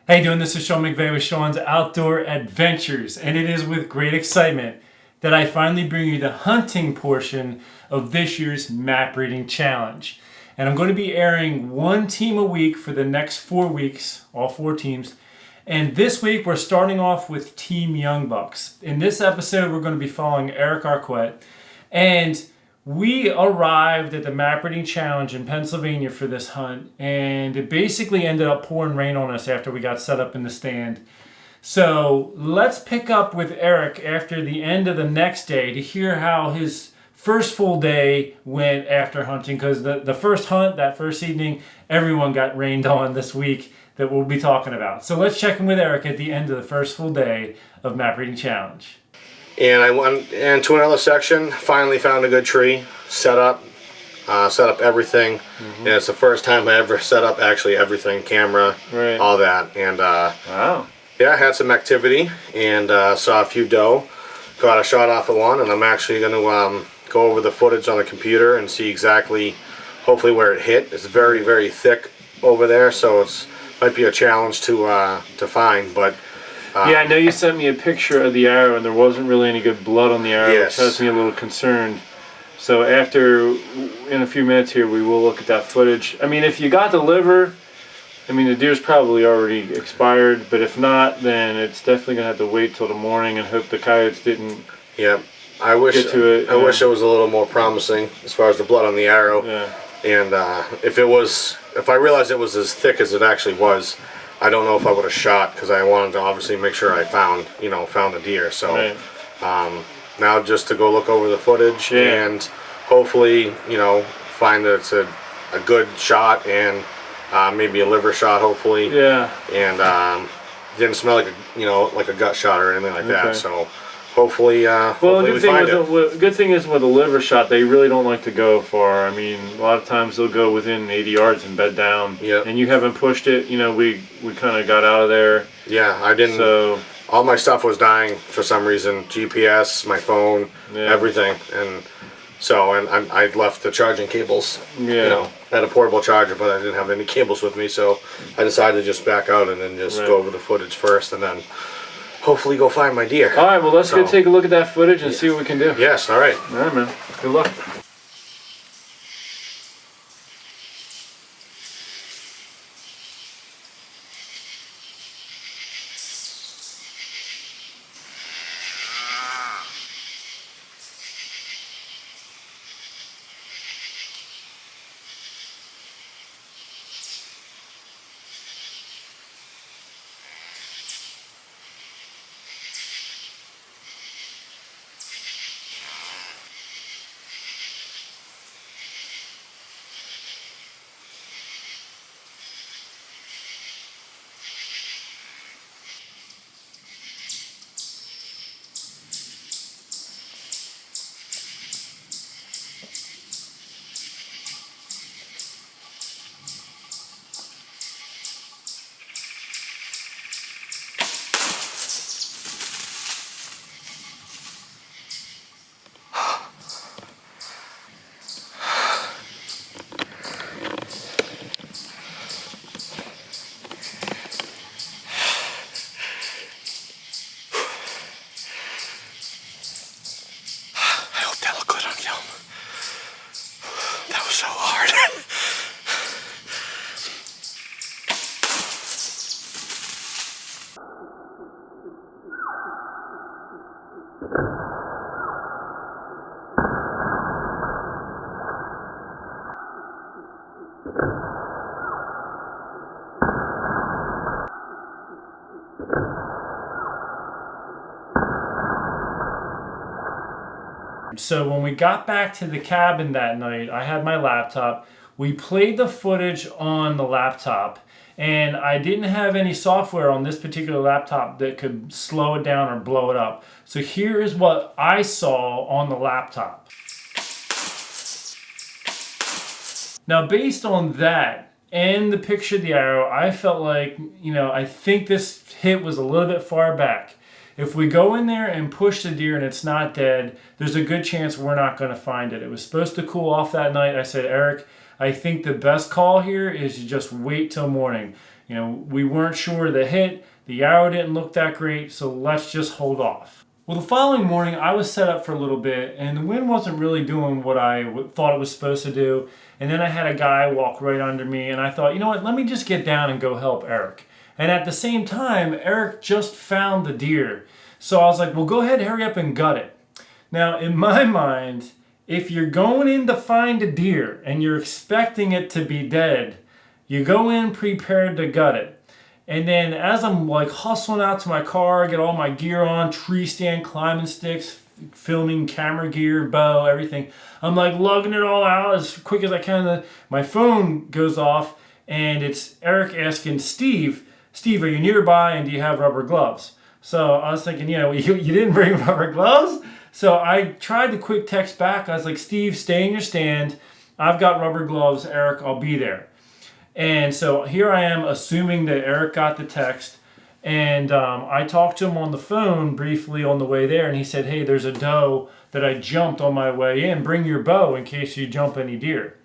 How you doing? This is Sean McVeigh with Sean's Outdoor Adventures, and it is with great excitement that I finally bring you the hunting portion of this year's map reading challenge. And I'm going to be airing one team a week for the next 4 weeks, all 4 teams. And this week we're starting off with Team Young Bucks. In this episode we're going to be following Eric Arquette, and we arrived at the map reading challenge in Pennsylvania for this hunt, and it basically ended up pouring rain on us after we got set up in the stand. So let's pick up with Eric after the end of the next day to hear how his first full day went after hunting, because the first hunt, that first evening, everyone got rained on this week that we'll be talking about. So let's check in with Eric at the end of the first full day of map reading challenge. And I went into another section, finally found a good tree, set up everything. And it's the first time I ever set up actually everything, camera, all that. And Wow. yeah, I had some activity and saw a few doe, got a shot off of one, and I'm actually going to go over the footage on the computer and see exactly, hopefully, where it hit. It's very, very thick over there, so it's might be a challenge to find, but yeah, I know you sent me a picture of the arrow, and there wasn't really any good blood on the arrow, yes, which has me a little concerned. So after, in a few minutes here, we will look at that footage. I mean, if you got the liver, I mean, the deer's probably already expired, but if not, then it's definitely going to have to wait till the morning and hope the coyotes didn't I wish get to it. I wish it was a little more promising as far as the blood on the arrow. Yeah. And if I realized it was as thick as it actually was, I don't know if I would have shot, because I wanted to obviously make sure I found the deer. So now just to go look over the footage and hopefully find that it's a good shot and maybe a liver shot, hopefully. Yeah. And didn't smell like like a gut shot or anything like that. So hopefully, hopefully we find it. Good thing is with a liver shot, they really don't like to go far. I mean, a lot of times they'll go within 80 yards and bed down. Yeah. And you haven't pushed it. We kind of got out of there. Yeah, I didn't. So all my stuff was dying for some reason. GPS, my phone, everything, and so I left the charging cables. I had a portable charger, but I didn't have any cables with me, so I decided to just back out and then just go over the footage first, and then hopefully go find my deer. All right, well, let's go take a look at that footage and see what we can do. Yes, all right. All right, man. Good luck. So hard. So when we got back to the cabin that night, I had my laptop. We played the footage on the laptop, and I didn't have any software on this particular laptop that could slow it down or blow it up. So here is what I saw on the laptop. Now, based on that and the picture of the arrow, I felt like, I think this hit was a little bit far back. If we go in there and push the deer and it's not dead, there's a good chance we're not going to find it. It was supposed to cool off that night. I said, Eric, I think the best call here is you just wait till morning. You know, we weren't sure of the hit. The arrow didn't look that great, so let's just hold off. Well, the following morning, I was set up for a little bit, and the wind wasn't really doing what I thought it was supposed to do. And then I had a guy walk right under me, and I thought, you know what, let me just get down and go help Eric. And at the same time, Eric just found the deer. So I was like, well, go ahead, hurry up and gut it. Now, in my mind, if you're going in to find a deer and you're expecting it to be dead, you go in prepared to gut it. And then as I'm like hustling out to my car, get all my gear on, tree stand, climbing sticks, filming, camera gear, bow, everything. I'm like lugging it all out as quick as I can. My phone goes off and it's Eric asking Steve, are you nearby and do you have rubber gloves? So I was thinking, you know, you didn't bring rubber gloves? So I tried to quick text back. I was like, Steve, stay in your stand. I've got rubber gloves. Eric, I'll be there. And so here I am assuming that Eric got the text, and I talked to him on the phone briefly on the way there, and he said, hey, there's a doe that I jumped on my way in. Bring your bow in case you jump any deer.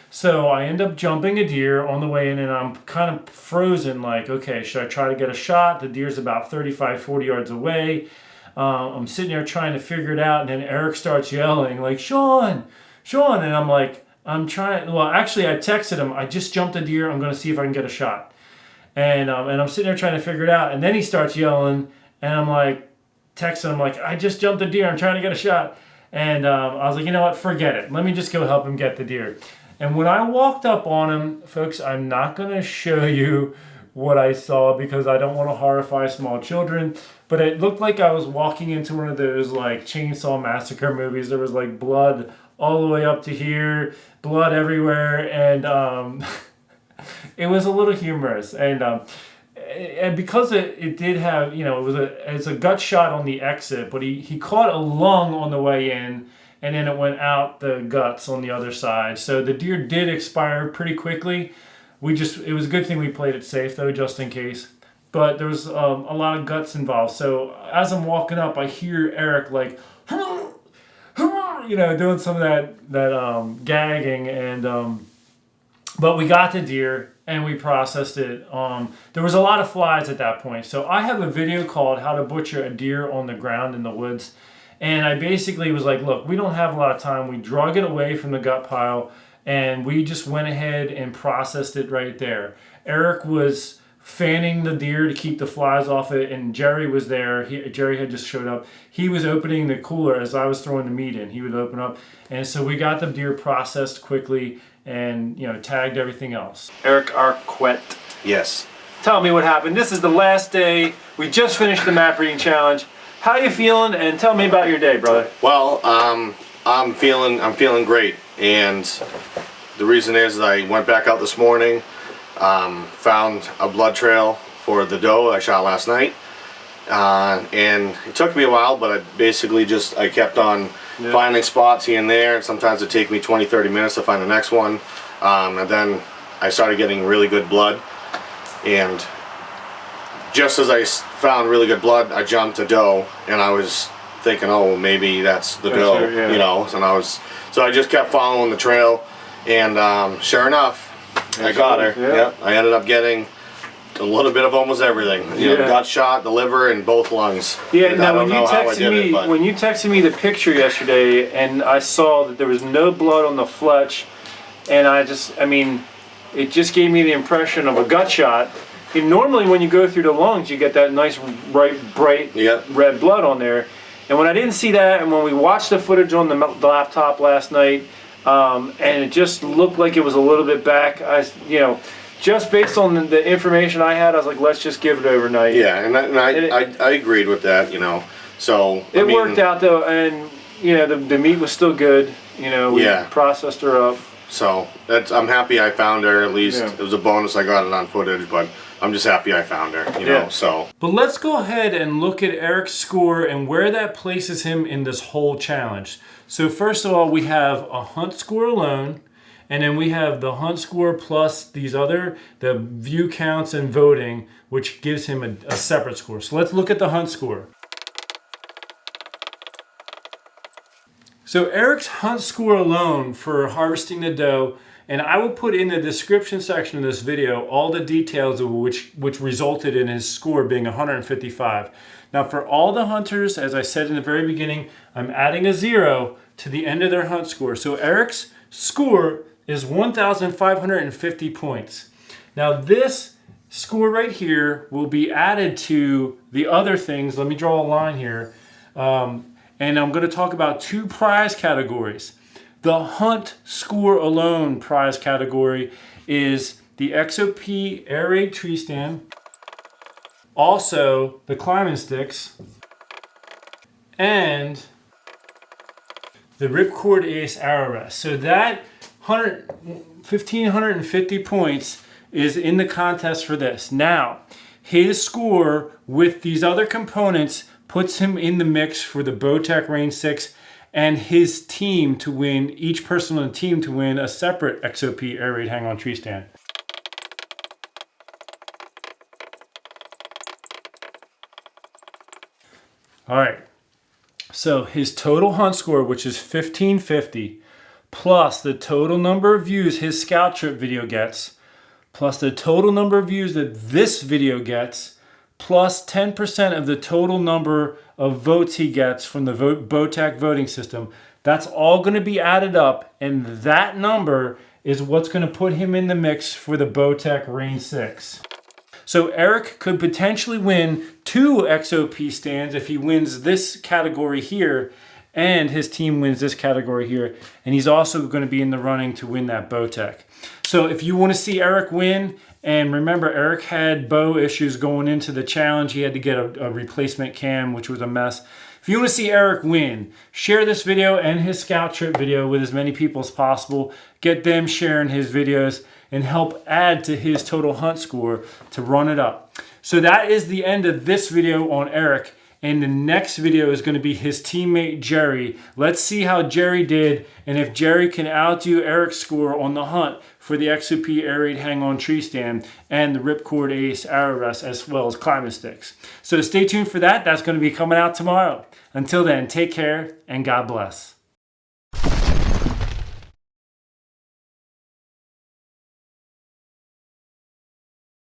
So I end up jumping a deer on the way in, and I'm kind of frozen like, okay, should I try to get a shot? The deer's about 35, 40 yards away. I'm sitting there trying to figure it out, and then Eric starts yelling like, Sean, and I'm like, I'm trying, well, actually I texted him, I just jumped a deer, I'm going to see if I can get a shot. And I'm sitting there trying to figure it out, and then he starts yelling, and I'm like, texting him like, I just jumped a deer, I'm trying to get a shot. And I was like, you know what, forget it. Let me just go help him get the deer. And when I walked up on him, folks, I'm not going to show you what I saw because I don't want to horrify small children, but it looked like I was walking into one of those like Chainsaw Massacre movies. There was like blood all the way up to here, blood everywhere, and it was a little humorous. And because it did have, you know, it's a gut shot on the exit, but he caught a lung on the way in, and then it went out the guts on the other side. So the deer did expire pretty quickly. It was a good thing we played it safe though, just in case. But there was a lot of guts involved. So as I'm walking up, I hear Eric like, you know, doing some of that gagging, and but we got the deer and we processed it. There was a lot of flies at that point, so I have a video called "How to Butcher a Deer on the Ground in the Woods," and I basically was like, "Look, we don't have a lot of time. We drug it away from the gut pile, and we just went ahead and processed it right there." Eric was fanning the deer to keep the flies off it, and Jerry was there. Jerry had just showed up. He was opening the cooler as I was throwing the meat in. He would open up, and so we got the deer processed quickly and, you know, tagged everything else. Eric Arquette. Yes. Tell me what happened. This is the last day. We just finished the map reading challenge. How you feeling? And tell me about your day, brother. Well, I'm feeling great, and the reason is I went back out this morning. Found a blood trail for the doe I shot last night, and it took me a while, but I kept on finding spots here and there, and sometimes it take me 20-30 minutes to find the next one, and then I started getting really good blood, and just as I found really good blood, I jumped a doe, and I was thinking, oh, maybe that's the doe, you know, so I just kept following the trail, and sure enough, I got her. Yeah. Yep. I ended up getting a little bit of almost everything. You know, got shot, the liver, and both lungs. Yeah. Now, when you texted me the picture yesterday, and I saw that there was no blood on the fletch, and it just gave me the impression of a gut shot. And normally, when you go through the lungs, you get that nice bright red blood on there. And when I didn't see that, and when we watched the footage on the laptop last night, and it just looked like it was a little bit back. Just based on the information I had, I was like, let's just give it overnight. Yeah, and I agreed with that, you know. So it worked out though, and you know the meat was still good. You know, we processed her up. So I'm happy I found her. At least it was a bonus I got it on footage, but I'm just happy I found her. You know, so. But let's go ahead and look at Eric's score and where that places him in this whole challenge. So first of all, we have a hunt score alone, and then we have the hunt score plus the view counts and voting, which gives him a separate score. So let's look at the hunt score. So Eric's hunt score alone for harvesting the doe And I will put in the description section of this video all the details of which resulted in his score being 155. Now for all the hunters, as I said in the very beginning, I'm adding a 0 to the end of their hunt score. So Eric's score is 1,550 points. Now this score right here will be added to the other things. Let me draw a line here. And I'm going to talk about 2 prize categories. The hunt score alone prize category is the XOP air raid tree stand, also the climbing sticks, and the Ripcord Ace arrow rest. So that 1,550 points is in the contest for this. Now, his score with these other components puts him in the mix for the Bowtech Range 6 and his team to win, each person on the team to win a separate XOP air raid hang-on tree stand. All right, so his total hunt score, which is 1,550, plus the total number of views his scout trip video gets, plus the total number of views that this video gets, plus 10% of the total number of votes he gets from the Bowtech voting system. That's all going to be added up, and that number is what's going to put him in the mix for the Bowtech Range 6. So Eric could potentially win 2 XOP stands if he wins this category here, and his team wins this category here, and he's also going to be in the running to win that Bowtech. So if you want to see Eric win, and remember Eric had bow issues going into the challenge, he had to get a replacement cam, which was a mess. If you want to see Eric win, share this video and his scout trip video with as many people as possible. Get them sharing his videos and help add to his total hunt score to run it up. So that is the end of this video on Eric. And the next video is going to be his teammate Jerry. Let's see how Jerry did and if Jerry can outdo Eric's score on the hunt for the XOP air raid hang-on tree stand and the Ripcord Ace arrow rest as well as climbing sticks. So stay tuned for that. That's going to be coming out tomorrow. Until then, take care and God bless.